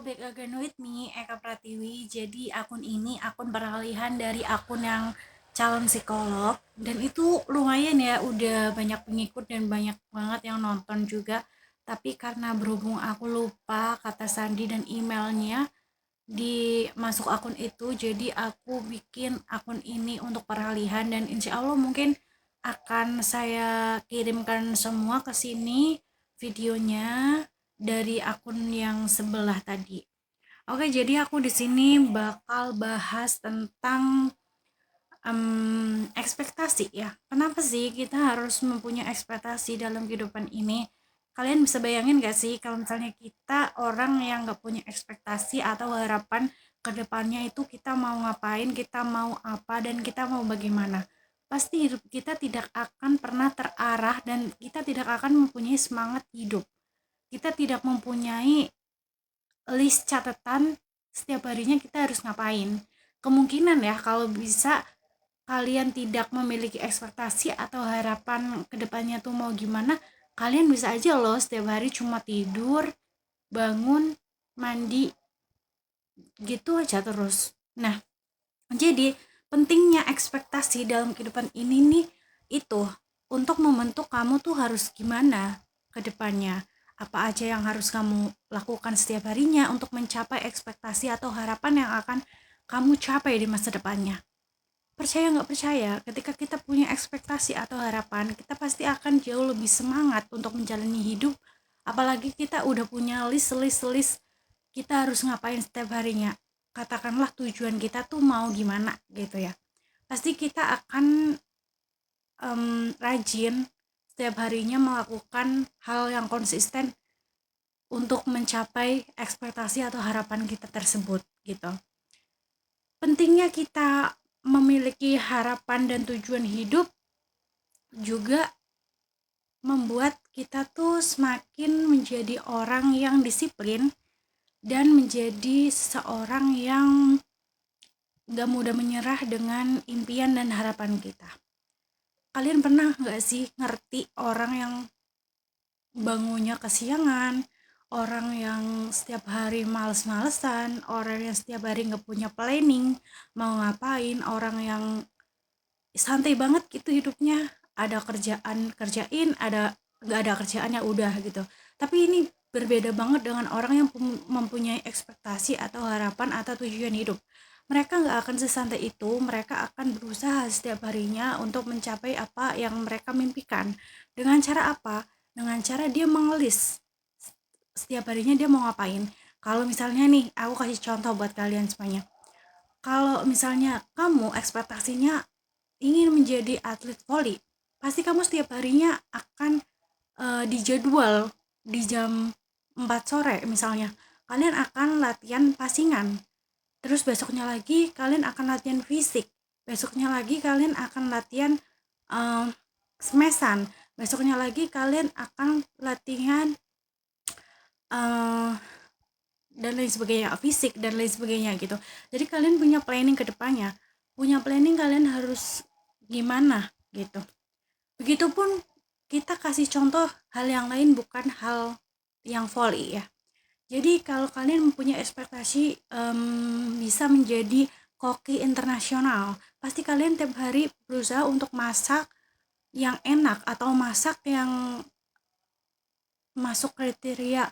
back again with me, Eka Pratiwi. Jadi akun ini akun peralihan dari akun yang calon psikolog, dan itu lumayan ya, udah banyak pengikut dan banyak banget yang nonton juga. Tapi karena berhubung aku lupa kata sandi dan emailnya di masuk akun itu, jadi aku bikin akun ini untuk peralihan, dan insya Allah mungkin akan saya kirimkan semua ke sini videonya dari akun yang sebelah tadi. Oke, jadi aku di sini bakal bahas tentang ekspektasi ya. Kenapa sih kita harus mempunyai ekspektasi dalam kehidupan ini? Kalian bisa bayangin gak sih kalau misalnya kita orang yang gak punya ekspektasi atau harapan ke depannya, itu kita mau ngapain, kita mau apa, dan kita mau bagaimana? Pasti hidup kita tidak akan pernah terarah, dan kita tidak akan mempunyai semangat hidup. Kita tidak mempunyai list catatan setiap harinya kita harus ngapain. Kemungkinan ya, kalau bisa kalian tidak memiliki ekspektasi atau harapan kedepannya tuh mau gimana, kalian bisa aja loh setiap hari cuma tidur, bangun, mandi, gitu aja terus. Nah, jadi pentingnya ekspektasi dalam kehidupan ini nih, itu untuk membentuk kamu tuh harus gimana ke depannya. Apa aja yang harus kamu lakukan setiap harinya untuk mencapai ekspektasi atau harapan yang akan kamu capai di masa depannya. Percaya nggak percaya, ketika kita punya ekspektasi atau harapan, kita pasti akan jauh lebih semangat untuk menjalani hidup. Apalagi kita udah punya list kita harus ngapain setiap harinya. Katakanlah tujuan kita tuh mau gimana gitu ya. Pasti kita akan rajin setiap harinya melakukan hal yang konsisten untuk mencapai ekspektasi atau harapan kita tersebut gitu. Pentingnya kita memiliki harapan dan tujuan hidup juga membuat kita tuh semakin menjadi orang yang disiplin dan menjadi seseorang yang gak mudah menyerah dengan impian dan harapan kita. Kalian pernah gak sih ngerti orang yang bangunnya kesiangan, orang yang setiap hari males-malesan, orang yang setiap hari gak punya planning mau ngapain, orang yang santai banget gitu hidupnya, ada kerjaan kerjain, ada nggak ada kerjaan ya udah gitu. Tapi ini berbeda banget dengan orang yang mempunyai ekspektasi atau harapan atau tujuan hidup. Mereka nggak akan sesantai itu, mereka akan berusaha setiap harinya untuk mencapai apa yang mereka mimpikan. Dengan cara apa? Dengan cara dia mengelis setiap harinya dia mau ngapain. Kalau misalnya nih, aku kasih contoh buat kalian semuanya. Kalau misalnya kamu ekspektasinya ingin menjadi atlet voli, pasti kamu setiap harinya akan dijadwal di jam 4 sore misalnya. Kalian akan latihan passingan. Terus besoknya lagi kalian akan latihan fisik. Besoknya lagi kalian akan latihan uh, smesan. Besoknya lagi kalian akan latihan uh, dan lain sebagainya, fisik dan lain sebagainya gitu. Jadi kalian punya planning ke depannya, punya planning kalian harus gimana gitu. Begitupun kita kasih contoh hal yang lain, bukan hal yang volley ya. Jadi kalau kalian mempunyai ekspektasi bisa menjadi koki internasional, pasti kalian tiap hari berusaha untuk masak yang enak atau masak yang masuk kriteria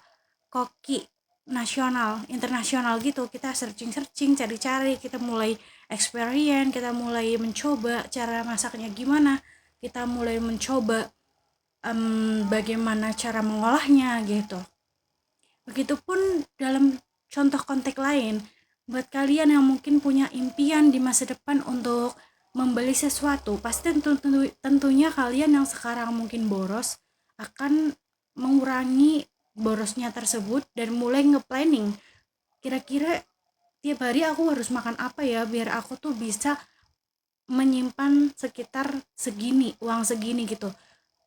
koki nasional, internasional gitu. Kita searching, cari-cari, kita mulai experience, kita mulai mencoba cara masaknya gimana, kita mulai mencoba bagaimana cara mengolahnya gitu. Begitupun dalam contoh konteks lain, buat kalian yang mungkin punya impian di masa depan untuk membeli sesuatu, pasti tentunya kalian yang sekarang mungkin boros akan mengurangi borosnya tersebut dan mulai nge-planning, kira-kira tiap hari aku harus makan apa ya biar aku tuh bisa menyimpan sekitar segini, uang segini gitu.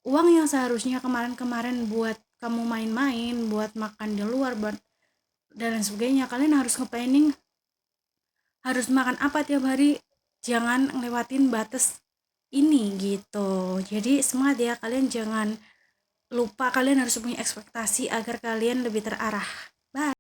Uang yang seharusnya kemarin-kemarin buat kamu main-main, buat makan di luar, buat dan lain sebagainya, kalian harus nge-planning harus makan apa tiap hari, jangan ngelewatin batas ini gitu. Jadi semangat ya, kalian jangan lupa, kalian harus punya ekspektasi agar kalian lebih terarah. Bye.